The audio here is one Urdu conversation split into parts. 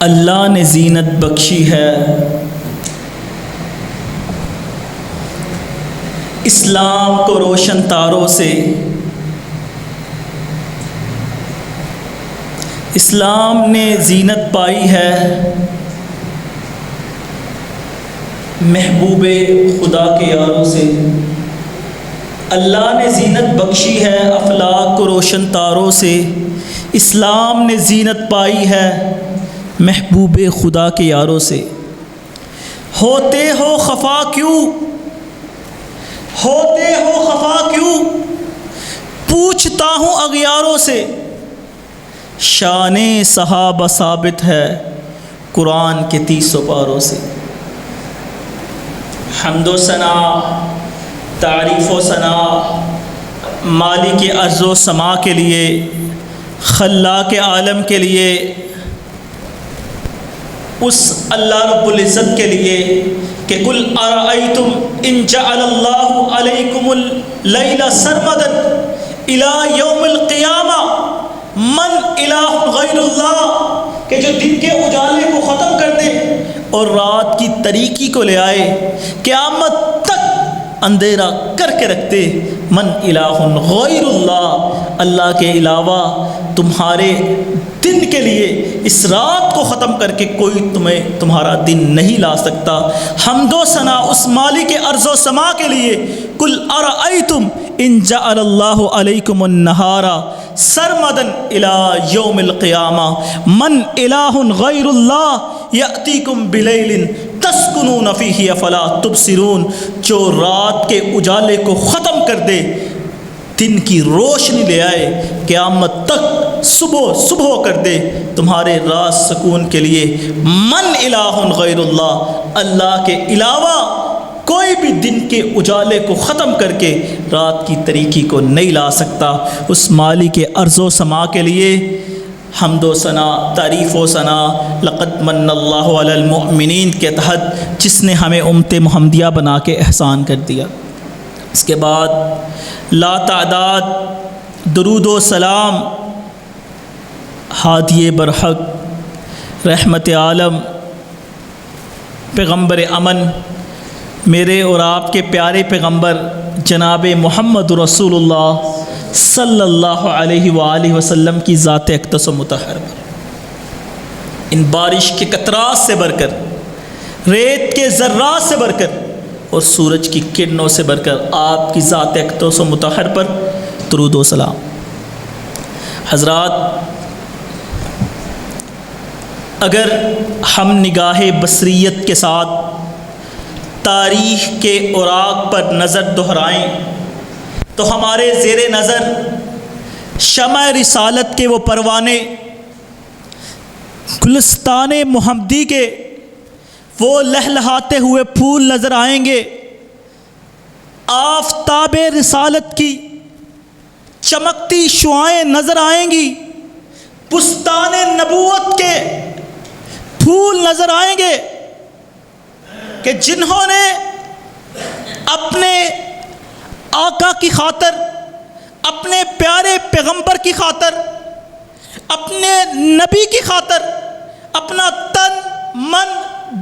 اللہ نے زینت بخشی ہے اسلام کو روشن تاروں سے، اسلام نے زینت پائی ہے محبوب خدا کے یاروں سے، اللہ نے زینت بخشی ہے افلاک کو روشن تاروں سے، اسلام نے زینت پائی ہے محبوب خدا کے یاروں سے۔ ہوتے ہو خفا کیوں، ہوتے ہو خفا کیوں، پوچھتا ہوں اغیاروں سے، شان صحابہ ثابت ہے قرآن کے 30 پاروں سے۔ حمد و ثنا، تعریف و ثنا مالک ارض و سما کے لیے، خلاق عالم کے لیے، اس اللہ رب العزت کے لیے کہ قل ارأیتم ان جعل اللہ علیکم اللیل سرمدا الی یوم القیامہ من الہ غیر اللہ، کہ جو دن کے اجالے کو ختم کر دے اور رات کی تاریکی کو لے آئے، قیامت تک اندھیرا کر کے رکھتے، من الہ غیر اللہ، اللہ کے علاوہ تمہارے دن کے لیے اس رات کو ختم کر کے کوئی تمہارا دن نہیں لا سکتا۔ حمد و ثنا اس مالک ارض و سما کے لیے، قل ارأیتم ان جعل اللہ علیکم النہار سرمدا الی یوم القیامہ من الہ غیر اللہ یأتیکم بلیل تسکنون فیہ افلا تبصرون، جو رات کے اجالے کو ختم کر دے، دن کی روشنی لے آئے، قیامت تک صبح کر دے تمہارے رات سکون کے لیے۔ من الہ غیر اللہ، اللہ کے علاوہ کوئی بھی دن کے اجالے کو ختم کر کے رات کی تاریکی کو نہیں لا سکتا۔ اس مالک ارض و سما کے لیے حمد و ثنا، تعریف و ثنا، لقد من اللہ علی المؤمنین کے تحت جس نے ہمیں امت محمدیہ بنا کے احسان کر دیا۔ اس کے بعد لا تعداد درود و سلام ہادی برحق رحمت عالم پیغمبر امن، میرے اور آپ کے پیارے پیغمبر جناب محمد رسول اللہ صلی اللہ علیہ وآلہ وسلم کی ذات اقدس و مطہر پر، ان بارش کے قطرات سے بڑھ کر، ریت کے ذرات سے بڑھ کر اور سورج کی کرنوں سے بڑھ کر آپ کی ذات اقدس و مطہر پر درود و سلام۔ حضرات، اگر ہم نگاہ بصریت کے ساتھ تاریخ کے اوراق پر نظر دہرائیں تو ہمارے زیر نظر شمع رسالت کے وہ پروانے، گلستان محمدی کے وہ لہلہاتے ہوئے پھول نظر آئیں گے، آفتاب رسالت کی چمکتی شعائیں نظر آئیں گی، بستان نبوت کے پھول نظر آئیں گے کہ جنہوں نے اپنے آقا کی خاطر، اپنے پیارے پیغمبر کی خاطر، اپنے نبی کی خاطر اپنا تن من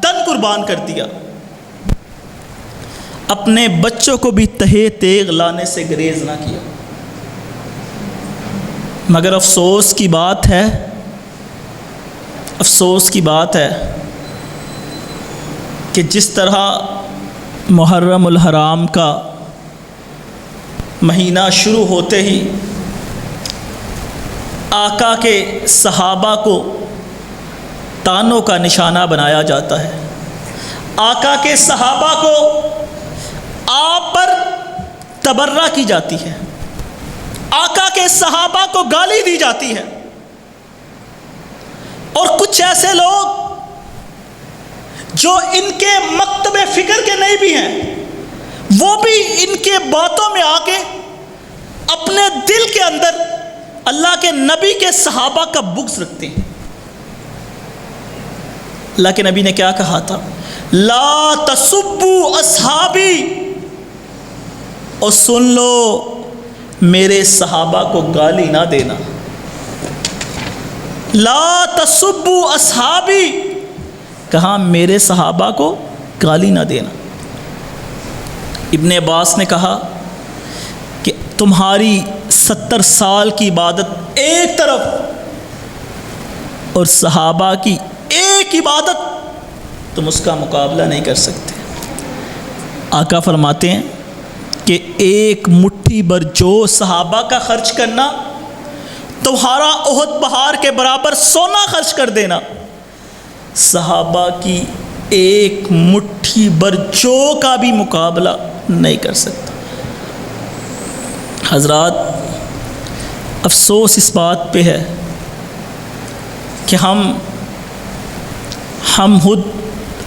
دن قربان کر دیا، اپنے بچوں کو بھی تہے تیغ لانے سے گریز نہ کیا۔ مگر افسوس کی بات ہے، افسوس کی بات ہے کہ جس طرح محرم الحرام کا مہینہ شروع ہوتے ہی آقا کے صحابہ کو تانوں کا نشانہ بنایا جاتا ہے، آقا کے صحابہ کو آپ پر تبرہ کی جاتی ہے، آقا کے صحابہ کو گالی دی جاتی ہے، اور کچھ ایسے لوگ جو ان کے مکتب فکر کے نہیں بھی ہیں، وہ بھی ان کے باتوں میں آ کے اپنے دل کے اندر اللہ کے نبی کے صحابہ کا بغض رکھتے ہیں۔ اللہ کے نبی نے کیا کہا تھا؟ لا تسبوا اصحابی، اور سن لو میرے صحابہ کو گالی نہ دینا۔ لا تسبوا اصحابی، کہا میرے صحابہ کو گالی نہ دینا۔ ابن عباس نے کہا کہ تمہاری 70 سال کی عبادت ایک طرف اور صحابہ کی ایک عبادت، تم اس کا مقابلہ نہیں کر سکتے۔ آقا فرماتے ہیں کہ ایک مٹھی بھر جو صحابہ کا خرچ کرنا تمہارا احد پہاڑ کے برابر سونا خرچ کر دینا، صحابہ کی ایک مٹھی بھر جو کا بھی مقابلہ نہیں کر سکتا۔ حضرات، افسوس اس بات پہ ہے کہ ہم خود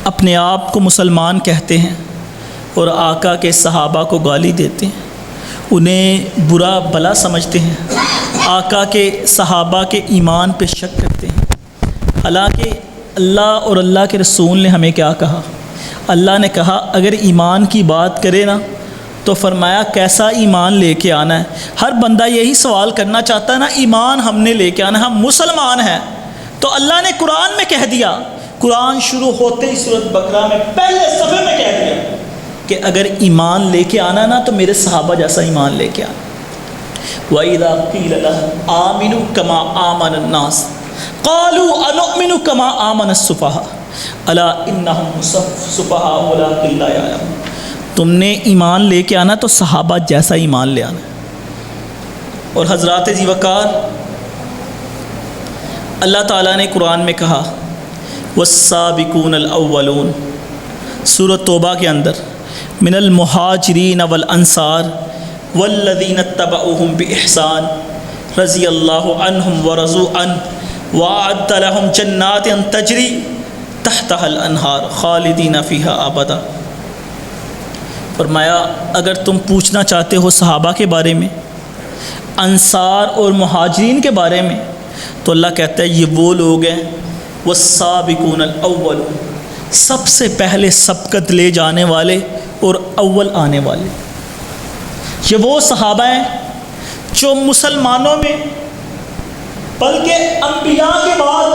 اپنے آپ کو مسلمان کہتے ہیں اور آقا کے صحابہ کو گالی دیتے ہیں، انہیں برا بھلا سمجھتے ہیں، آقا کے صحابہ کے ایمان پہ شک کرتے ہیں۔ حالانکہ اللہ اور اللہ کے رسول نے ہمیں کیا کہا؟ اللہ نے کہا اگر ایمان کی بات کرے نا تو فرمایا کیسا ایمان لے کے آنا ہے۔ ہر بندہ یہی سوال کرنا چاہتا ہے نا، ایمان ہم نے لے کے آنا ہے، ہم مسلمان ہیں۔ تو اللہ نے قرآن میں کہہ دیا، قرآن شروع ہوتے ہی سورۃ بقرہ میں پہلے صفحے میں کہہ دیا کہ اگر ایمان لے کے آنا نا تو میرے صحابہ جیسا ایمان لے کے آنا۔ وَإِذَا قِيلَ لَهُمْ آمِنُوا كَمَا آمَنَ النَّاسُ قَالُوا أَنُؤْمِنُ كَمَا آمَنَ السُّفَهَاءُ أَلَا إِنَّهُمْ سُفَهَاءُ وَلَٰكِن لَّا يَعْلَمُونَ۔ تم نے ایمان لے کے آنا تو صحابہ جیسا ایمان لے آنا۔ اور حضرات ذی وقار، اللہ تعالیٰ نے قرآن میں کہا والسابقون الاولون، سورۃ توبہ کے اندر، من المہاجرین والانصار والذین اتبعوہم بإحسان رضی اللہ عنہم ورضوا عنہ وأعد لہم جنات تجری تحتها الانہار خالدین فیہا ابدا۔ فرمایا اگر تم پوچھنا چاہتے ہو صحابہ کے بارے میں، انصار اور مہاجرین کے بارے میں، تو اللہ کہتا ہے یہ وہ لوگ ہیں والسابقون الاولون، سب سے پہلے سبقت لے جانے والے اور اول آنے والے۔ یہ وہ صحابہ ہیں جو مسلمانوں میں بلکہ انبیاء کے بعد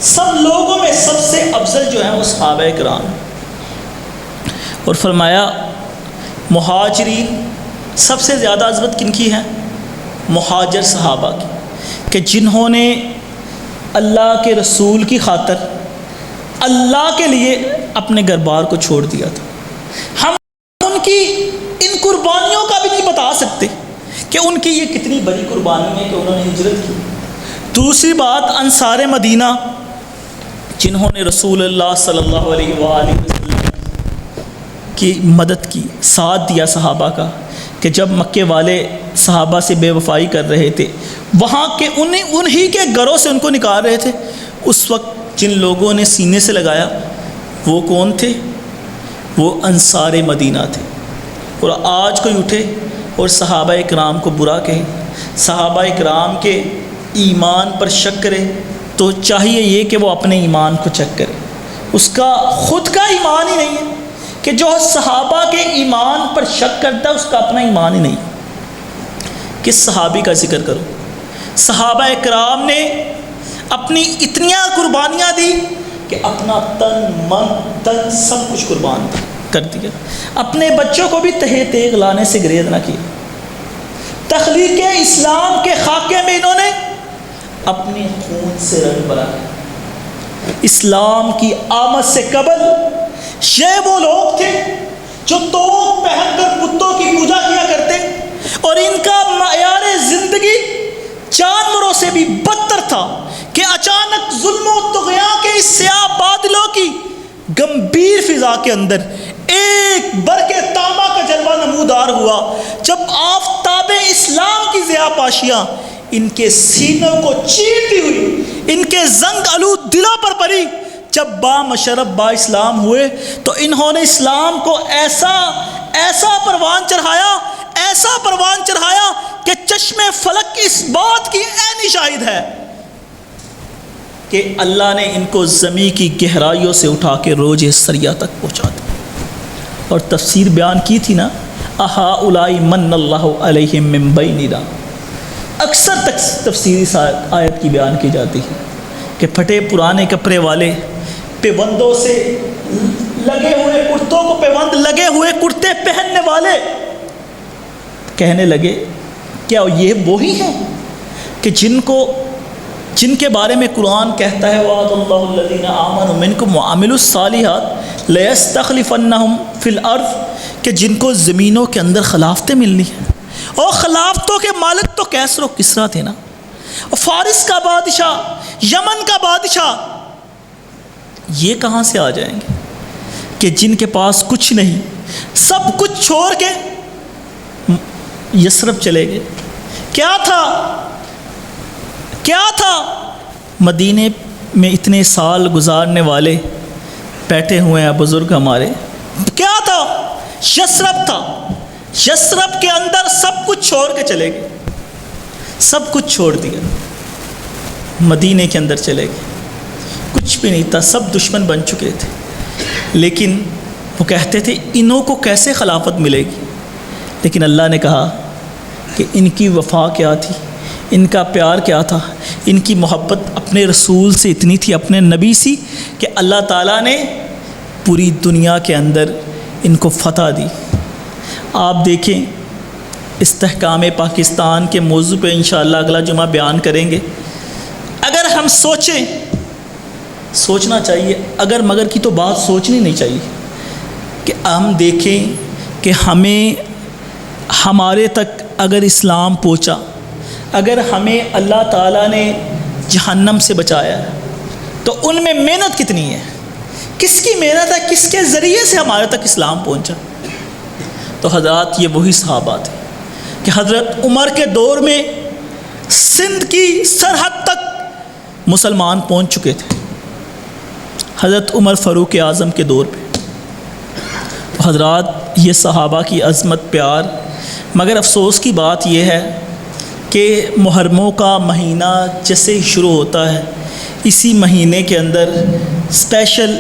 سب لوگوں میں سب سے افضل جو ہیں وہ صحابہ کرام۔ اور فرمایا مہاجرین، سب سے زیادہ عظمت کن کی ہے؟ مہاجر صحابہ کی، کہ جنہوں نے اللہ کے رسول کی خاطر اللہ کے لیے اپنے گھر بار کو چھوڑ دیا تھا۔ ہم ان کی ان قربانیوں کا بھی نہیں بتا سکتے کہ ان کی یہ کتنی بڑی قربانی ہے کہ انہوں نے ہجرت کی۔ دوسری بات، انصار مدینہ جنہوں نے رسول اللہ صلی اللہ علیہ وآلہ وسلم کی مدد کی، ساتھ دیا صحابہ کا، کہ جب مکے والے صحابہ سے بے وفائی کر رہے تھے، وہاں کے انہی کے گھروں سے ان کو نکال رہے تھے، اس وقت جن لوگوں نے سینے سے لگایا وہ کون تھے؟ وہ انصار مدینہ تھے۔ اور آج کوئی اٹھے اور صحابہ اکرام کو برا کہے، صحابہ اکرام کے ایمان پر شک کرے، تو چاہیے یہ کہ وہ اپنے ایمان کو چیک کرے۔ اس کا خود کا ایمان ہی نہیں ہے، کہ جو صحابہ کے ایمان پر شک کرتا ہے اس کا اپنا ایمان ہی نہیں۔ کس صحابی کا ذکر کرو؟ صحابہ اکرام نے اپنی اتنیاں قربانیاں دی کہ اپنا تن من دن سب کچھ قربان کر دیا، اپنے بچوں کو بھی تہے تیغ لانے سے گریز نہ کیا۔ تخلیق اسلام کے خاکے میں انہوں نے اپنے خون سے رنگ بنایا۔ اسلام کی آمد سے قبل یہ وہ لوگ تھے جو توپ پہن کر بتوں کی پوجا کیا کرتے، اور ان کا معیار زندگی جانوروں سے بھی بدتر تھا کہ اچانک ظلم و طغیان کے اس سیاہ بادلوں کی گمبھیر فضا کے اندر ایک برق تابہ کا جلوہ نمودار ہوا، جب آفتاب اسلام کی ضیاء پاشیاں ان کے سینوں کو چیرتی ہوئی ان کے زنگ آلود دلوں پر پڑی۔ جب با مشرف با اسلام ہوئے تو انہوں نے اسلام کو ایسا پروان چڑھایا کہ چشم فلک اس بات کی عینی شاہد ہے کہ اللہ نے ان کو زمین کی گہرائیوں سے اٹھا کے روج سریا تک پہنچا دیا۔ اور تفسیر بیان کی تھی نا، اہؤلاء من اللہ علیہم من بیننا، اکثر تفسیری آیت کی بیان کی جاتی ہے کہ پھٹے پرانے کپڑے والے پیوندوں سے لگے ہوئے کرتوں کو پیوند لگے ہوئے کرتے پہننے والے کہنے لگے کیا یہ وہی ہیں کہ جن کے بارے میں قرآن کہتا ہے وعد اللہ الذین آمنوا منکم وعملوا الصالحات لیستخلفنہم فی الارض کہ جن کو زمینوں کے اندر خلافتیں ملنی ہیں. اور خلافتوں کے مالک تو کیسر و کسریٰ تھے نا. فارس کا بادشاہ، یمن کا بادشاہ، یہ کہاں سے آ جائیں گے کہ جن کے پاس کچھ نہیں، سب کچھ چھوڑ کے یثرب چلے گئے. کیا تھا مدینے میں اتنے سال گزارنے والے بیٹھے ہوئے ہیں بزرگ ہمارے، کیا تھا؟ یثرب تھا. یثرب کے اندر سب کچھ چھوڑ کے چلے گئے، سب کچھ چھوڑ دیا، مدینے کے اندر چلے گئے. کچھ بھی نہیں تھا، سب دشمن بن چکے تھے. لیکن وہ کہتے تھے انہوں کو کیسے خلافت ملے گی. لیکن اللہ نے کہا کہ ان کی وفا کیا تھی، ان کا پیار کیا تھا، ان کی محبت اپنے رسول سے اتنی تھی، اپنے نبی سی، کہ اللہ تعالیٰ نے پوری دنیا کے اندر ان کو فتح دی. آپ دیکھیں استحکام پاکستان کے موضوع پہ انشاءاللہ اگلا جمعہ بیان کریں گے. اگر ہم سوچنا چاہیے، اگر مگر کی تو بات سوچنی نہیں چاہیے کہ ہم دیکھیں کہ ہمارے تک اگر اسلام پہنچا، اگر ہمیں اللہ تعالیٰ نے جہنم سے بچایا تو ان میں محنت کتنی ہے، کس کی محنت ہے، کس کے ذریعے سے ہمارے تک اسلام پہنچا. تو حضرات یہ وہی صحابہ تھے کہ حضرت عمر کے دور میں سندھ کی سرحد تک مسلمان پہنچ چکے تھے. حضرت عمر فاروق اعظم کے دور پہ. حضرات یہ صحابہ کی عظمت، پیار. مگر افسوس کی بات یہ ہے کہ محرموں کا مہینہ جیسے ہی شروع ہوتا ہے، اسی مہینے کے اندر اسپیشل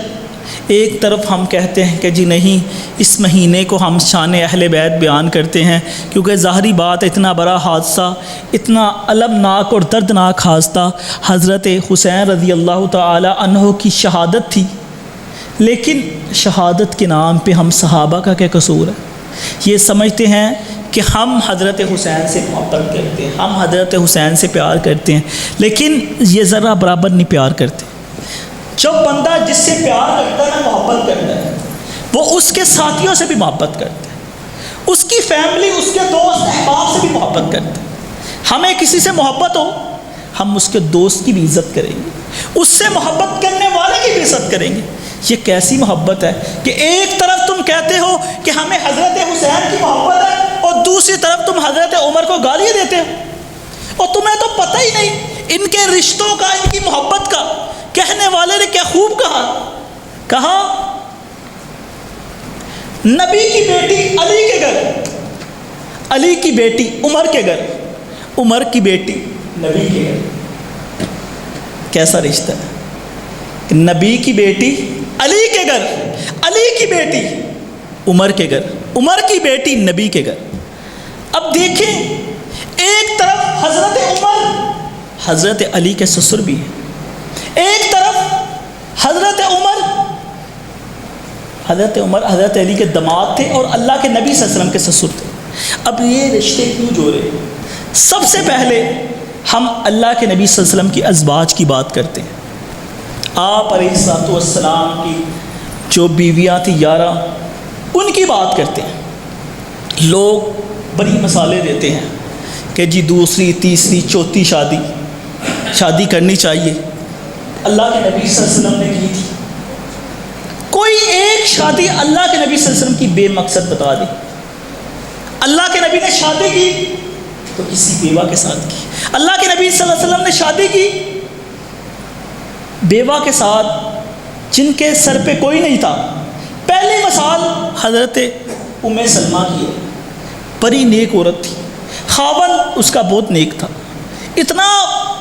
ایک طرف ہم کہتے ہیں کہ جی نہیں، اس مہینے کو ہم شان اہل بیت بیان کرتے ہیں کیونکہ ظاہری بات اتنا بڑا حادثہ، اتنا المناک اور دردناک حادثہ حضرت حسین رضی اللہ تعالی عنہ کی شہادت تھی. لیکن شہادت کے نام پہ ہم صحابہ کا کیا قصور ہے؟ یہ سمجھتے ہیں کہ ہم حضرت حسین سے محبت کرتے ہیں، ہم حضرت حسین سے پیار کرتے ہیں، لیکن یہ ذرہ برابر نہیں پیار کرتے. جب بندہ جس سے پیار کرتا ہے، محبت کرتا ہے، وہ اس کے ساتھیوں سے بھی محبت کرتا ہے، اس کی فیملی، اس کے دوست احباب سے بھی محبت کرتا ہے. ہمیں کسی سے محبت ہو، ہم اس کے دوست کی بھی عزت کریں گے، اس سے محبت کرنے والے کی بھی عزت کریں گے. یہ کیسی محبت ہے کہ ایک طرف تم کہتے ہو کہ ہمیں حضرت حسین کی محبت ہے اور دوسری طرف تم حضرت عمر کو گالیاں دیتے ہو، اور تمہیں تو پتہ ہی نہیں ان کے رشتوں کا، ان کی محبت کا. کہنے والے نے کیا خوب کہا نبی کی بیٹی علی کے گھر، علی کی بیٹی عمر کے گھر، عمر کی بیٹی نبی کے گھر. کیسا رشتہ ہے؟ نبی کی بیٹی علی کے گھر، علی کی بیٹی عمر کے گھر، عمر کی بیٹی نبی کے گھر. اب دیکھیں ایک طرف حضرت عمر حضرت علی کے سسر بھی ہیں، ایک طرف حضرت عمر حضرت علی کے داماد تھے اور اللہ کے نبی صلی اللہ علیہ وسلم کے سسر تھے. اب یہ رشتے کیوں جوڑے؟ سب سے پہلے ہم اللہ کے نبی صلی اللہ علیہ وسلم کی ازواج کی بات کرتے ہیں. آپ علیہ الصلوۃ والسلام کی جو بیویاں تھیں 11، ان کی بات کرتے ہیں. لوگ بڑی مثالیں دیتے ہیں کہ جی دوسری، تیسری، چوتھی شادی کرنی چاہیے. اللہ کے نبی صلی اللہ علیہ وسلم نے کی تھی. کوئی ایک شادی اللہ کے نبی صلی اللہ علیہ وسلم کی بے مقصد بتا دی. اللہ کے نبی نے شادی کی تو کسی بیوہ کے ساتھ کی. اللہ کے نبی صلی اللہ علیہ وسلم نے شادی کی بیوہ کے ساتھ جن کے سر پہ کوئی نہیں تھا. پہلی مثال حضرت سلمہ کی ہے. بڑی نیک عورت تھی، خاوند اس کا بہت نیک تھا، اتنا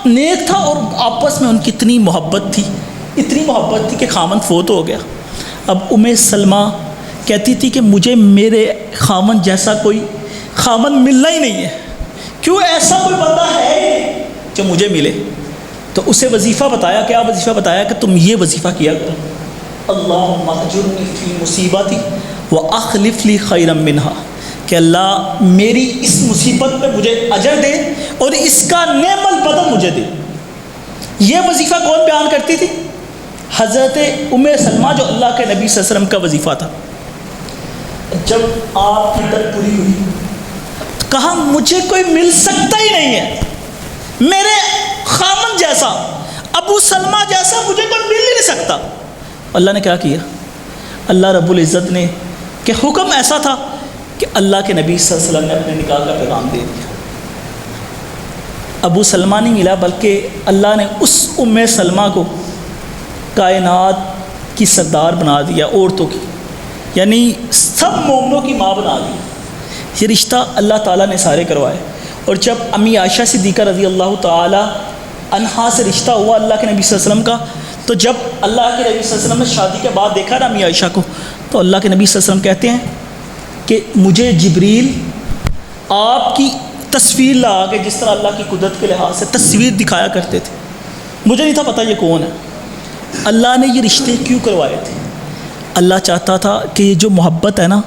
نیک تھا، اور آپس میں ان کی اتنی محبت تھی کہ خاوند فوت ہو گیا. اب سلمہ کہتی تھی کہ مجھے میرے خاوند جیسا کوئی خاوند ملنا ہی نہیں ہے، کیوں ایسا کوئی بندہ ہے جو مجھے ملے؟ تو اسے وظیفہ بتایا. کیا وظیفہ بتایا؟ کہ تم یہ وظیفہ کیا کرو، اللہم اجرنی فی مصیبتی واخلف لی خیرا منہا، کہ اللہ میری اس مصیبت پہ مجھے اجر دے اور اس کا نعم البدل مجھے دے. یہ وظیفہ کون بیان کرتی تھی؟ حضرت ام سلمہ، جو اللہ کے نبی صلی اللہ علیہ وسلم کا وظیفہ تھا. جب آپ کی دت پوری ہوئی تو کہا مجھے کوئی مل سکتا ہی نہیں ہے، میرے خامن جیسا، ابو سلمہ جیسا مجھے کوئی مل ہی نہیں سکتا. اللہ نے کیا کیا؟ اللہ رب العزت نے کہ حکم ایسا تھا کہ اللہ کے نبی صلی اللہ علیہ وسلم نے اپنے نکاح کا پیغام دے دیا. ابو سلمہ نہیں ملا، بلکہ اللہ نے اس ام سلمہ کو کائنات کی سردار بنا دیا، عورتوں کی، یعنی سب مومنوں کی ماں بنا دی. یہ رشتہ اللہ تعالیٰ نے سارے کروائے. اور جب امی عائشہ صدیقہ رضی اللہ تعالی عنہا سے رشتہ ہوا اللہ کے نبی صلی اللہ علیہ وسلم کا، تو جب اللہ کے نبی صلی اللہ علیہ وسلم نے شادی کے بعد دیکھا نا امی عائشہ کو، تو اللہ کے نبی صلی اللہ علیہ وسلم کہتے ہیں کہ مجھے جبریل آپ کی تصویر لا کے، جس طرح اللہ کی قدرت کے لحاظ سے تصویر دکھایا کرتے تھے، مجھے نہیں تھا پتہ یہ کون ہے. اللہ نے یہ رشتے کیوں کروائے تھے؟ اللہ چاہتا تھا کہ یہ جو محبت ہے نا،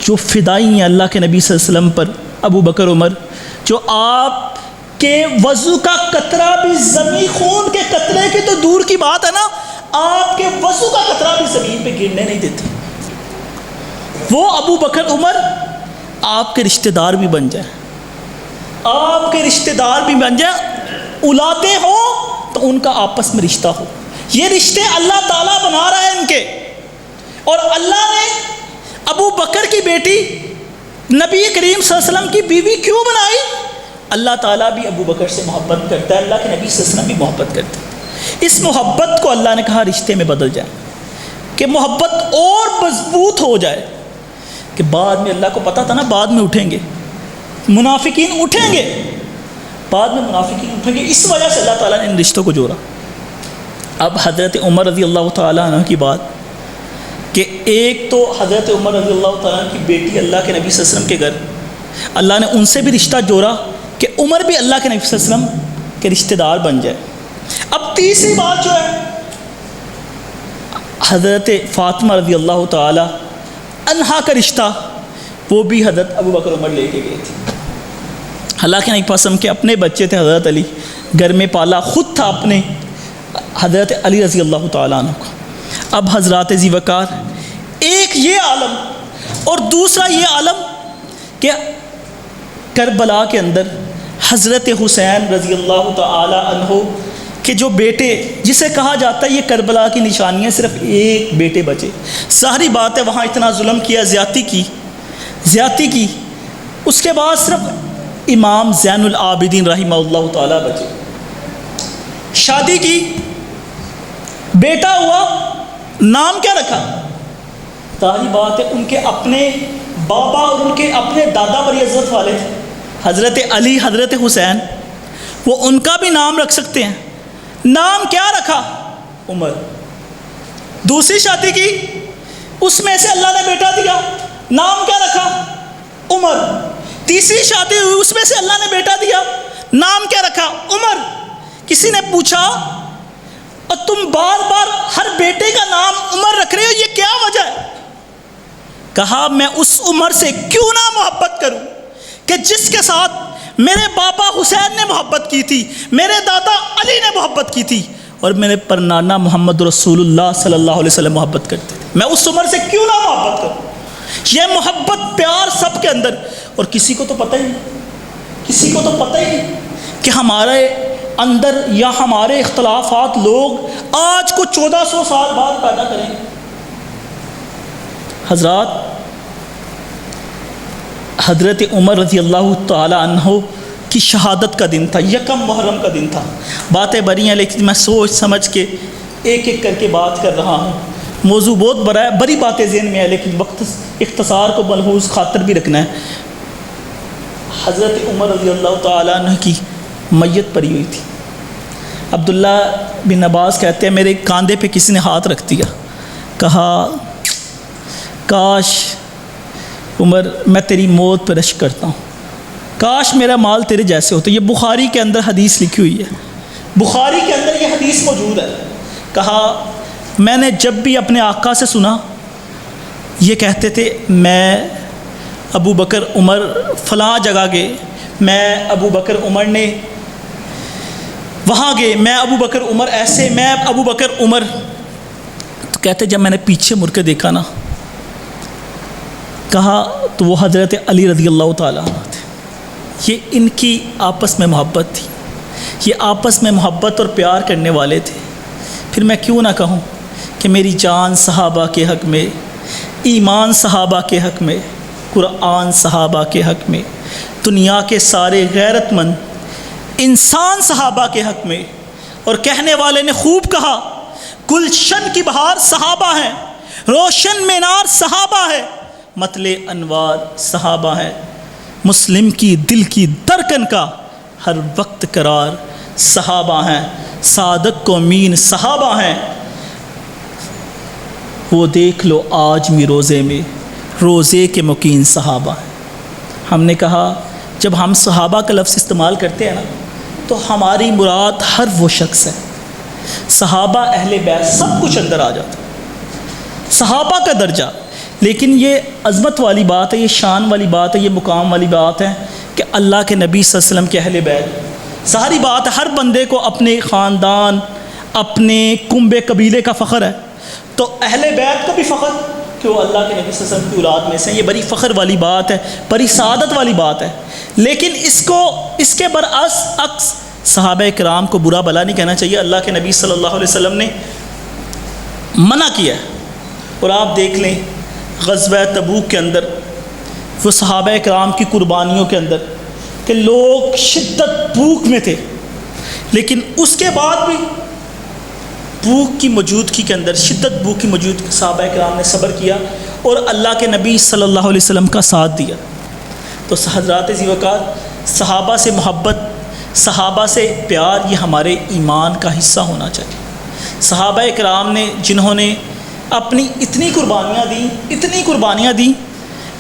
جو فدائی ہیں اللہ کے نبی صلی اللہ علیہ وسلم پر، ابو بکر عمر، جو آپ کے وضو کا قطرہ بھی زمین، خون کے قطرے کی تو دور کی بات ہے نا، آپ کے وضو کا قطرہ بھی زمین پہ گرنے نہیں دیتے. وہ ابو بکر عمر آپ کے رشتہ دار بھی بن جائیں، آپ کے رشتہ دار بھی بن جائیں، اولادیں ہوں تو ان کا آپس میں رشتہ ہو. یہ رشتے اللہ تعالیٰ بنا رہا ہے ان کے. اور اللہ نے ابو بکر کی بیٹی نبی کریم صلی اللہ علیہ وسلم کی بیوی کیوں بنائی؟ اللہ تعالیٰ بھی ابو بکر سے محبت کرتا ہے، اللہ کے نبی صلی اللہ علیہ وسلم بھی محبت کرتے ہیں. اس محبت کو اللہ نے کہا رشتے میں بدل جائے، کہ محبت اور مضبوط ہو جائے. کہ بعد میں اللہ کو پتہ تھا نا بعد میں اٹھیں گے منافقین، اٹھیں گے بعد میں منافقین اٹھیں گے، اس وجہ سے اللہ تعالیٰ نے ان رشتوں کو جوڑا. اب حضرت عمر رضی اللہ تعالیٰ عنہ کی بات، کہ ایک تو حضرت عمر رضی اللہ تعالیٰ عنہ کی بیٹی اللہ کے نبی صلی اللہ علیہ وسلم کے گھر، اللہ نے ان سے بھی رشتہ جوڑا کہ عمر بھی اللہ کے نبی صلی اللہ علیہ وسلم کے رشتہ دار بن جائے. اب تیسری بات جو ہے، حضرت فاطمہ رضی اللہ تعالیٰ عنہا کا رشتہ، وہ بھی حضرت ابو بکر عمر لے کے گئے تھے. اللہ کے نبی پسم کے اپنے بچے تھے حضرت علی، گھر میں پالا خود تھا اپنے حضرت علی رضی اللہ تعالیٰ عنہ کو. اب حضرات ذی وقار، ایک یہ عالم اور دوسرا یہ عالم کہ کربلا کے اندر حضرت حسین رضی اللہ تعالیٰ عنہ کے جو بیٹے، جسے کہا جاتا ہے یہ کربلا کی نشانیاں، صرف ایک بیٹے بچے. ساری بات ہے وہاں اتنا ظلم کیا، زیادتی کی، اس کے بعد صرف امام زین العابدین رحمہ اللہ تعالیٰ بچے. شادی کی، بیٹا ہوا، نام کیا رکھا؟ ساری بات ہے ان کے اپنے بابا اور ان کے اپنے دادا بڑی عزت والے تھے، حضرت علی، حضرت حسین، وہ ان کا بھی نام رکھ سکتے ہیں. نام کیا رکھا؟ عمر. دوسری شادی کی، اس میں سے اللہ نے بیٹا دیا، نام کیا رکھا؟ عمر. تیسری شادی ہوئی، اس میں سے اللہ نے بیٹا دیا، نام کیا رکھا؟ عمر. کسی نے پوچھا اور تم بار بار ہر بیٹے کا نام عمر رکھ رہے ہو، یہ کیا وجہ ہے؟ کہا میں اس عمر سے کیوں نہ محبت کروں کہ جس کے ساتھ میرے باپا حسین نے محبت کی تھی، میرے دادا علی نے محبت کی تھی، اور میرے پرنانا محمد رسول اللہ صلی اللہ علیہ وسلم محبت کرتے تھے. میں اس عمر سے کیوں نہ محبت کروں؟ یہ محبت پیار سب کے اندر. اور کسی کو تو پتہ ہی نہیں کہ ہمارے اندر یا ہمارے اختلافات لوگ آج کو 1400 سال بعد پیدا کریں. حضرات، حضرت عمر رضی اللہ تعالی عنہ کی شہادت کا دن تھا، یکم محرم کا دن تھا. باتیں بڑی ہیں لیکن میں سوچ سمجھ کے ایک ایک کر کے بات کر رہا ہوں. موضوع بہت بڑا ہے، بڑی باتیں ذہن میں ہے، لیکن وقت اختصار کو ملحوظ خاطر بھی رکھنا ہے. حضرت عمر رضی اللہ تعالیٰ عنہ کی میت پڑی ہوئی تھی. عبداللہ بن عباس کہتے ہیں میرے کاندھے پہ کسی نے ہاتھ رکھ دیا، کہا کاش عمر میں تیری موت پہ رشک کرتا ہوں. کاش میرا مال تیرے جیسے ہوتا. یہ بخاری کے اندر حدیث لکھی ہوئی ہے, بخاری کے اندر یہ حدیث موجود ہے. کہا میں نے جب بھی اپنے آقا سے سنا یہ کہتے تھے میں ابو بکر عمر فلاں جگہ گئے, میں ابو بکر عمر نے وہاں گئے, میں ابو بکر عمر ایسے, میں ابو بکر عمر. تو کہتے جب میں نے پیچھے مڑ کے دیکھا نا, کہا تو وہ حضرت علی رضی اللہ تعالیٰ عنہ تھے. یہ ان کی آپس میں محبت تھی, یہ آپس میں محبت اور پیار کرنے والے تھے. پھر میں کیوں نہ کہوں کہ میری جان صحابہ کے حق میں, ایمان صحابہ کے حق میں, قرآن صحابہ کے حق میں, دنیا کے سارے غیرت مند انسان صحابہ کے حق میں. اور کہنے والے نے خوب کہا گلشن کی بہار صحابہ ہیں, روشن مینار صحابہ ہے, مطلع انوار صحابہ ہے, مسلم کی دل کی دھڑکن کا ہر وقت قرار صحابہ ہیں, صادق کو امین صحابہ ہیں. وہ دیکھ لو آج بھی روزے میں روزے کے مقیم صحابہ ہیں. ہم نے کہا جب ہم صحابہ کا لفظ استعمال کرتے ہیں نا تو ہماری مراد ہر وہ شخص ہے. صحابہ اہل بیت سب کچھ اندر آ جاتا, صحابہ کا درجہ. لیکن یہ عظمت والی بات ہے, یہ شان والی بات ہے, یہ مقام والی بات ہے کہ اللہ کے نبی صلی اللہ علیہ وسلم کے اہل بیت. ساری بات ہے, ہر بندے کو اپنے خاندان اپنے کنبے قبیلے کا فخر ہے, تو اہل بیت کو بھی فخر کہ وہ اللہ کے نبی صلی اللہ علیہ وسلم کی اولاد میں سے. یہ بڑی فخر والی بات ہے, بڑی سعادت والی بات ہے. لیکن اس کے برعکس صحابہ کرام کو برا بلا نہیں کہنا چاہیے. اللہ کے نبی صلی اللہ علیہ وسلم نے منع کیا ہے. اور آپ دیکھ لیں غزوہ تبوک کے اندر وہ صحابہ کرام کی قربانیوں کے اندر کہ لوگ شدت بھوک میں تھے, لیکن اس کے بعد بھی بھوک کی موجودگی کے اندر, شدت بھوک کی موجودگی, صحابہ کرام نے صبر کیا اور اللہ کے نبی صلی اللہ علیہ وسلم کا ساتھ دیا. تو حضرات ذی وقار, صحابہ سے محبت, صحابہ سے پیار, یہ ہمارے ایمان کا حصہ ہونا چاہیے. صحابہ کرام نے جنہوں نے اپنی اتنی قربانیاں دیں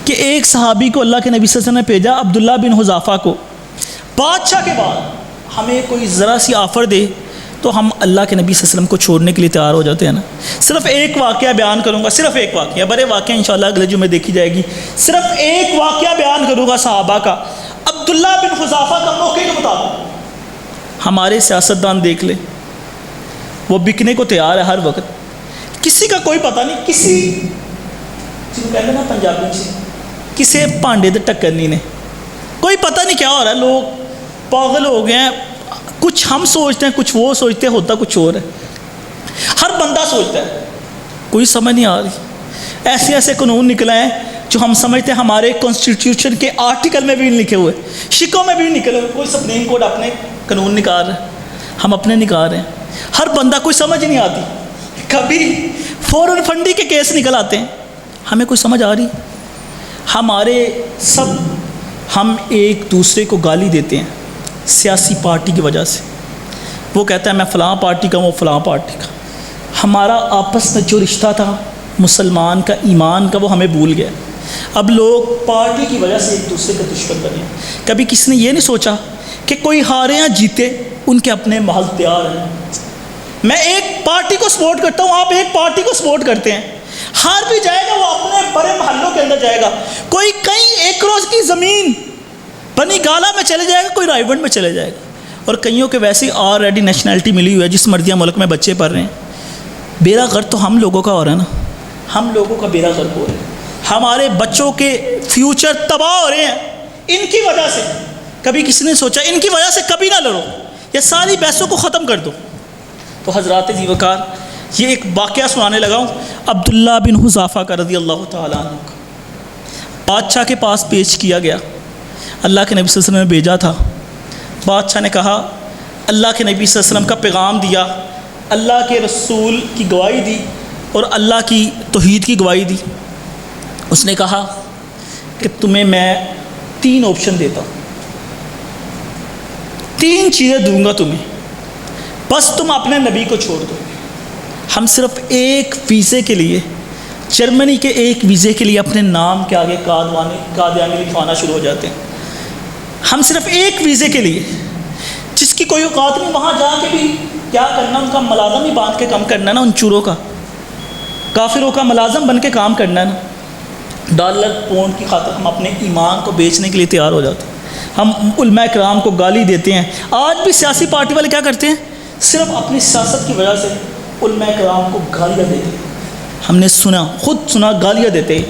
کہ ایک صحابی کو اللہ کے نبی صلی اللہ علیہ وسلم نے بھیجا, عبداللہ بن حذافہ کو. بادشاہ کے بعد ہمیں کوئی ذرا سی آفر دے تو ہم اللہ کے نبی صلی اللہ علیہ وسلم کو چھوڑنے کے لیے تیار ہو جاتے ہیں نا. صرف ایک واقعہ بیان کروں گا, صرف ایک واقعہ, بڑے واقعہ انشاءاللہ اگلے جمعے دیکھی جائے گی. صرف ایک واقعہ بیان کروں گا صحابہ کا, عبداللہ بن حذافہ کا. موقع کے مطابق ہمارے سیاستدان دیکھ لیں, وہ بکنے کو تیار ہے ہر وقت, کسی کا کوئی پتہ نہیں, کسی جن کہتے ہیں نا پنجابی سے کسی پانڈے دے ٹکر نہیں نے, کوئی پتہ نہیں کیا ہو رہا ہے. لوگ پاگل ہو گئے ہیں, کچھ ہم سوچتے ہیں کچھ وہ سوچتے ہیں, ہوتا کچھ اور ہے. ہر بندہ سوچتا ہے, کوئی سمجھ نہیں آ رہی. ایسے قانون نکلے ہیں جو ہم سمجھتے ہیں ہمارے کانسٹیٹیوشن کے آرٹیکل میں بھی لکھے ہوئے, شکوں میں بھی نکلے ہوئے. کوئی سپریم کورٹ اپنے قانون نکال رہا ہے, ہم اپنے نکال رہے ہیں. ہر بندہ, کوئی سمجھ نہیں آتی. کبھی فوراً فنڈی کے کیس نکل آتے ہیں, ہمیں کوئی سمجھ آ رہی. ہمارے سب ہم ایک دوسرے کو گالی دیتے ہیں سیاسی پارٹی کی وجہ سے. وہ کہتا ہے میں فلاں پارٹی کا, وہ فلاں پارٹی کا. ہمارا آپس میں جو رشتہ تھا مسلمان کا, ایمان کا, وہ ہمیں بھول گیا. اب لوگ پارٹی کی وجہ سے ایک دوسرے کا دشمن بنے. کبھی کسی نے یہ نہیں سوچا کہ کوئی ہارے یا جیتے ان کے اپنے محل تیار ہیں. میں ایک پارٹی کو سپورٹ کرتا ہوں, آپ ایک پارٹی کو سپورٹ کرتے ہیں, ہار بھی جائے گا وہ اپنے بڑے محلوں کے اندر جائے گا. کوئی کئی ایکڑوں کی زمین بنی گالا میں چلے جائے گا, کوئی رائیونڈ میں چلے جائے گا. اور کئیوں کے ویسے ہی آلریڈی نیشنلٹی ملی ہوئی ہے, جس مرضیہ ملک میں بچے پڑھ رہے ہیں. بیڑا غرق تو ہم لوگوں کا ہو رہا ہے نا, ہم لوگوں کا بیڑا غرق ہو رہا ہے. ہمارے بچوں کے فیوچر تباہ ہو رہے ہیں ان کی وجہ سے. کبھی کسی نے سوچا ان کی وجہ سے کبھی نہ لڑو, یہ ساری بحثوں کو ختم کر دو. تو حضرات ذی وقار, یہ ایک واقعہ سنانے لگا ہوں عبداللہ بن حذافہ کا رضی اللہ تعالیٰ عنہ کا. بادشاہ کے پاس پیش کیا گیا, اللہ کے نبی صلی اللہ علیہ وسلم نے بھیجا تھا. بادشاہ نے کہا, اللہ کے نبی صلی اللہ علیہ وسلم کا پیغام دیا, اللہ کے رسول کی گواہی دی اور اللہ کی توحید کی گواہی دی. اس نے کہا کہ تمہیں میں 3 آپشن دیتا ہوں, 3 چیزیں دوں گا تمہیں, بس تم اپنے نبی کو چھوڑ دو. ہم صرف ایک ویزے کے لیے, جرمنی کے ایک ویزے کے لیے اپنے نام کے آگے قادیانی لکھوانا شروع ہو جاتے ہیں. ہم صرف ایک ویزے کے لیے، جس کی کوئی اوقات نہیں، وہاں جا کے بھی کیا کرنا، ان کا ملازم ہی باندھ کے کام کرنا نا، ان چوروں کا، کافروں کا ملازم بن کے کام کرنا ہے نا۔ ڈالر پونڈ کی خاطر ہم اپنے ایمان کو بیچنے کے لیے تیار ہو جاتے ہیں۔ ہم علماء کرام کو گالی دیتے ہیں۔ آج بھی سیاسی پارٹی والے کیا کرتے ہیں، صرف اپنی سیاست کی وجہ سے علماء کرام کو گالیاں دیتے ہیں۔ ہم نے سنا، خود سنا، گالیاں دیتے ہیں۔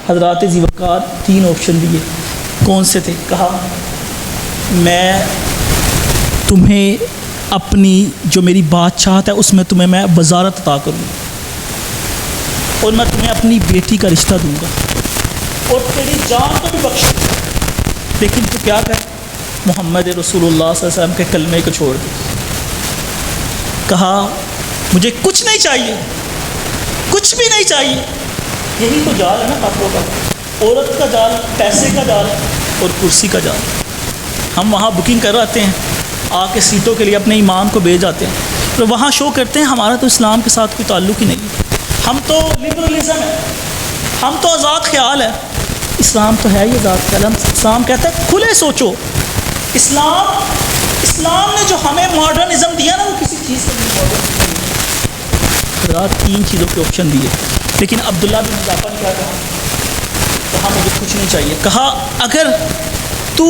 حضرات ذی وقار 3 آپشن دیے، کون سے تھے؟ کہا میں تمہیں اپنی جو میری بادشاہت ہے اس میں تمہیں میں وزارت عطا کروں گا، اور میں تمہیں اپنی بیٹی کا رشتہ دوں گا، اور تیری جان کو بھی بخشوں گا، لیکن تو کیا کر، محمد رسول اللہ صلی اللہ علیہ وسلم کے کلمے کو چھوڑ دے۔ کہا مجھے کچھ نہیں چاہیے، کچھ بھی نہیں چاہیے۔ یہی تو جال ہے نا کافروں کا، عورت کا جال، پیسے کا جال اور کرسی کا جال۔ ہم وہاں بکنگ کر آتے ہیں، آ کے سیٹوں کے لیے اپنے ایمان کو بیچ جاتے ہیں، اور وہاں شو کرتے ہیں ہمارا تو اسلام کے ساتھ کوئی تعلق ہی نہیں، ہم تو لبرلزم ہے، ہم تو آزاد خیال ہے۔ اسلام تو ہے ہی آزاد خیال۔ اسلام کہتا ہے کھلے سوچو۔ اسلام نے جو ہمیں ماڈرنزم دیا نا، وہ کسی چیز کا نہیں ماڈرن۔ رات 3 چیزوں کے آپشن دیے، لیکن عبداللہ بن حذافہ نے کیا کہا مجھے کچھ نہیں چاہیے۔ کہا اگر تو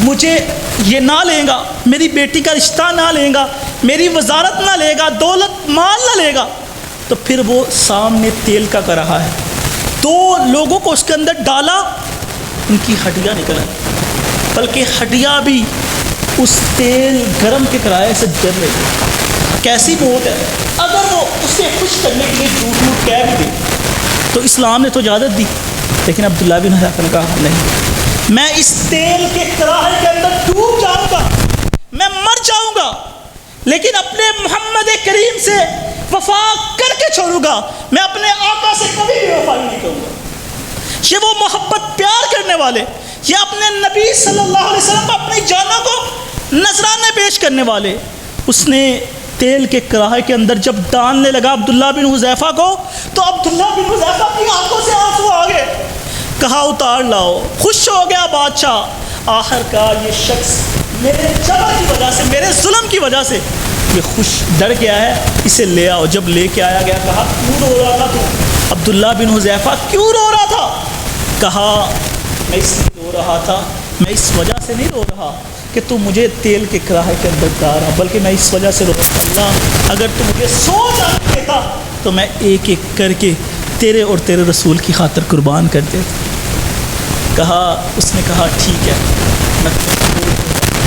مجھے یہ نہ لے گا، میری بیٹی کا رشتہ نہ لے گا، میری وزارت نہ لے گا، دولت مال نہ لے گا، تو پھر وہ سامنے تیل کا کر رہا ہے، 2 لوگوں کو اس کے اندر ڈالا، ان کی ہڈیاں نکل آئی، بلکہ ہڈیاں بھی اس تیل گرم کے کرائے سے جل رہی ہے۔ کیسی موت ہے! اگر وہ اسے خوش کرنے کے لیے جھوٹ کہہ بھی دے تو اسلام نے تو اجازت دی، لیکن عبداللہ بن حذافہ نے کہا نہیں، میں اس تیل کے کراہے کے اندر ڈوب جاؤں گا، میں مر جاؤں گا، لیکن اپنے محمد کریم سے وفا کر کے چھوڑوں گا، میں اپنے آقا سے کبھی بھی وفا نہیں کروں گا۔ یہ وہ محبت پیار کرنے والے، یہ اپنے نبی صلی اللہ علیہ وسلم کو اپنی جانوں کو نذرانے پیش کرنے والے، اس نے تیل کے کراہے کے اندر جب ڈالنے لگا عبداللہ بن حذیفہ کو، تو عبداللہ بن حذیفہ اپنی آنکھوں سے آنسو آ گئے۔ کہا اتار لاؤ۔ خوش ہو گیا بادشاہ، آخر کار یہ شخص میرے جبر کی وجہ سے، میرے ظلم کی وجہ سے یہ خوش ڈر گیا ہے، اسے لے آؤ۔ جب لے کے آیا گیا، کہا کیوں رو رہا تھا تو؟ عبداللہ بن حذیفہ کیوں رو رہا تھا؟ کہا میں اس لیے رو رہا تھا، میں اس وجہ سے نہیں رو رہا کہ تو مجھے تیل کے کراہے کے اندر ڈال رہا، بلکہ میں اس وجہ سے رو رہا تھا، اللہ اگر تو مجھے 100 جان دیتا تو میں ایک ایک کر کے تیرے اور تیرے رسول کی خاطر قربان کر دیتا۔ کہا، اس نے کہا ٹھیک ہے، میں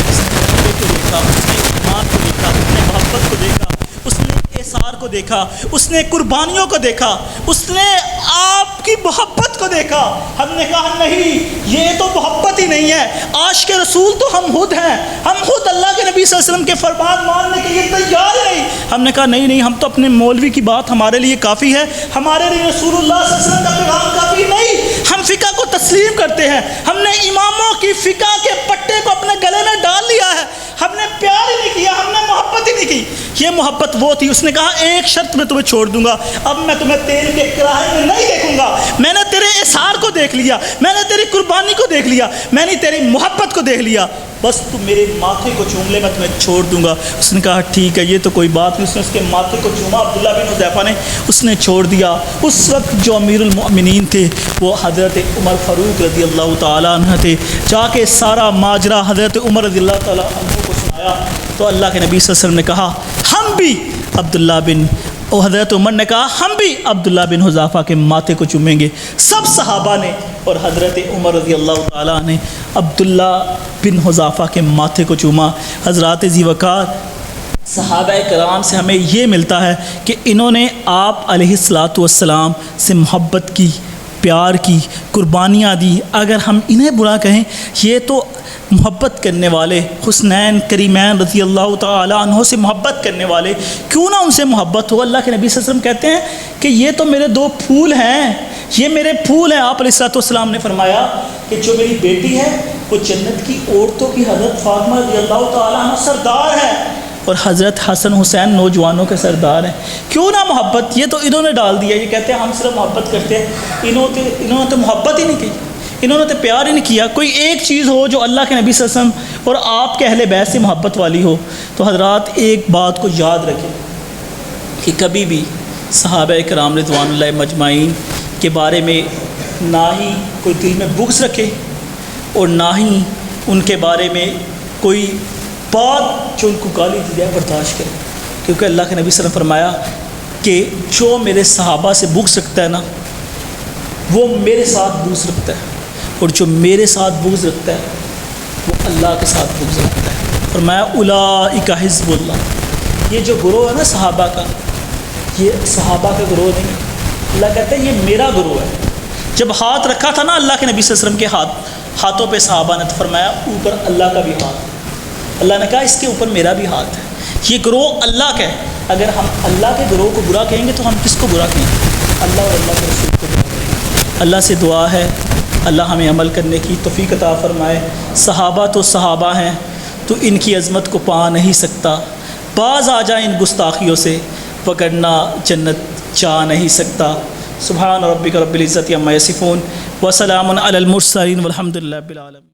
اس نے کو دیکھا، اس نے ایمان کو دیکھا، اس نے محبت کو دیکھا، اس نے احسار کو دیکھا، اس نے قربانیوں کو دیکھا، اس نے آپ کی محبت کو دیکھا۔ ہم نے کہا نہیں، یہ تو محبت ہی نہیں ہے، عاشق رسول تو ہم خود ہیں، ہم خود اللہ کے نبی صلی اللہ علیہ وسلم کے فرمان ماننے کے لیے تیار ہی نہیں۔ ہم نے کہا نہیں، ہم تو اپنے مولوی کی بات ہمارے لیے کافی ہے، ہمارے لیے رسول اللہ صلی اللہ علیہ وسلم کا پیغام کافی نہیں، ہم فقہ کو تسلیم کرتے ہیں، ہم نے اماموں کی فقہ کے پٹے کو اپنے گلے میں ڈال لیا ہے، ہم نے پیار ہی نہیں کیا، ہم نے محبت ہی نہیں کی۔ یہ محبت وہ تھی۔ اس نے کہا ایک شرط میں تمہیں چھوڑ دوں گا، اب میں تمہیں تیل کے کراہے میں نہیں دیکھوں گا، میں نے تیرے احسار کو دیکھ لیا، میں نے تیری قربانی کو دیکھ لیا، میں نے تیری محبت کو دیکھ لیا، بس تم میرے ماتھے کو چوم لے، میں تمہیں چھوڑ دوں گا۔ اس نے کہا ٹھیک ہے، یہ تو کوئی بات نہیں۔ اس نے اس کے ماتھے کو چوما، عبداللہ بن حذیفہ نے، اس نے چھوڑ دیا۔ اس وقت جو امیر المؤمنین تھے وہ حضرت عمر فاروق رضی اللہ تعالیٰ عنہ تھے۔ جا کے سارا ماجرا حضرت عمر رضی اللہ تعالیٰ عنہ کو سنایا تو اللہ کے نبی صلی اللہ علیہ وسلم نے کہا ہم بھی عبداللہ بن، اور حضرت عمر نے کہا ہم بھی عبداللہ بن حذافہ کے ماتھے کو چومیں گے۔ سب صحابہ نے اور حضرت عمر رضی اللہ تعالیٰ نے عبداللہ بن حذافہ کے ماتھے کو چوما۔ حضرات ذی وقار، صحابہ کرام سے ہمیں یہ ملتا ہے کہ انہوں نے آپ علیہ الصلاۃ والسلام سے محبت کی، پیار کی، قربانیاں دی۔ اگر ہم انہیں برا کہیں، یہ تو محبت کرنے والے حسنین کریمین رضی اللہ تعالیٰ عنہ سے محبت کرنے والے، کیوں نہ ان سے محبت ہو۔ اللہ کے نبی صلی اللہ علیہ وسلم کہتے ہیں کہ یہ تو میرے 2 پھول ہیں، یہ میرے پھول ہیں۔ آپ علیہ الصلوۃ والسلام نے فرمایا کہ جو میری بیٹی ہے وہ جنت کی عورتوں کی حضرت فاطمہ رضی اللہ تعالیٰ عنہ سردار ہے، اور حضرت حسن حسین نوجوانوں کے سردار ہیں۔ کیوں نہ محبت، یہ تو انہوں نے ڈال دیا۔ یہ کہتے ہیں ہم صرف محبت کرتے ہیں، انہوں نے تو محبت ہی نہیں کی، انہوں نے تو پیار ہی نہیں کیا۔ کوئی ایک چیز ہو جو اللہ کے نبی صلی اللہ علیہ وسلم اور آپ کے اہل بیت سے محبت والی ہو، تو حضرات ایک بات کو یاد رکھیں کہ کبھی بھی صحابہ کرام رضوان اللہ مجمعین کے بارے میں نہ ہی کوئی دل میں بغض رکھے اور نہ ہی ان کے بارے میں کوئی بات جو ان کو گالی دی جائے برداشت کرے، کیونکہ اللہ کے نبی صلی اللہ علیہ وسلم فرمایا کہ جو میرے صحابہ سے بغض رکھتا ہے نا، وہ میرے ساتھ بغض رکھتا ہے، اور جو میرے ساتھ بغض رکھتا ہے وہ اللہ کے ساتھ بغض رکھتا ہے۔ فرمایا اولئک حزب اللہ، یہ جو گروہ ہے نا صحابہ کا، یہ صحابہ کا گروہ نہیں، اللہ کہتا ہے یہ میرا گروہ ہے۔ جب ہاتھ رکھا تھا نا اللہ کے نبی صلی اللہ علیہ وسلم کے ہاتھوں پہ صحابہ نے، تو فرمایا اوپر اللہ کا بھی ہاتھ، اللہ نے کہا اس کے اوپر میرا بھی ہاتھ ہے، یہ گروہ اللہ کا ہے۔ اگر ہم اللہ کے گروہ کو برا کہیں گے تو ہم کس کو برا کہیں گے؟ اللہ اور اللہ کے رسول کو برا کہیں گے۔ اللہ سے دعا ہے اللہ ہمیں عمل کرنے کی توفیق عطا فرمائے۔ صحابہ تو صحابہ ہیں، تو ان کی عظمت کو پا نہیں سکتا، باز آ جائیں ان گستاخیوں سے، وگرنہ جنت جا نہیں سکتا۔ سبحان ربک رب العزت عما یصفون وسلام علی المرسلین والحمد للہ رب العالمین۔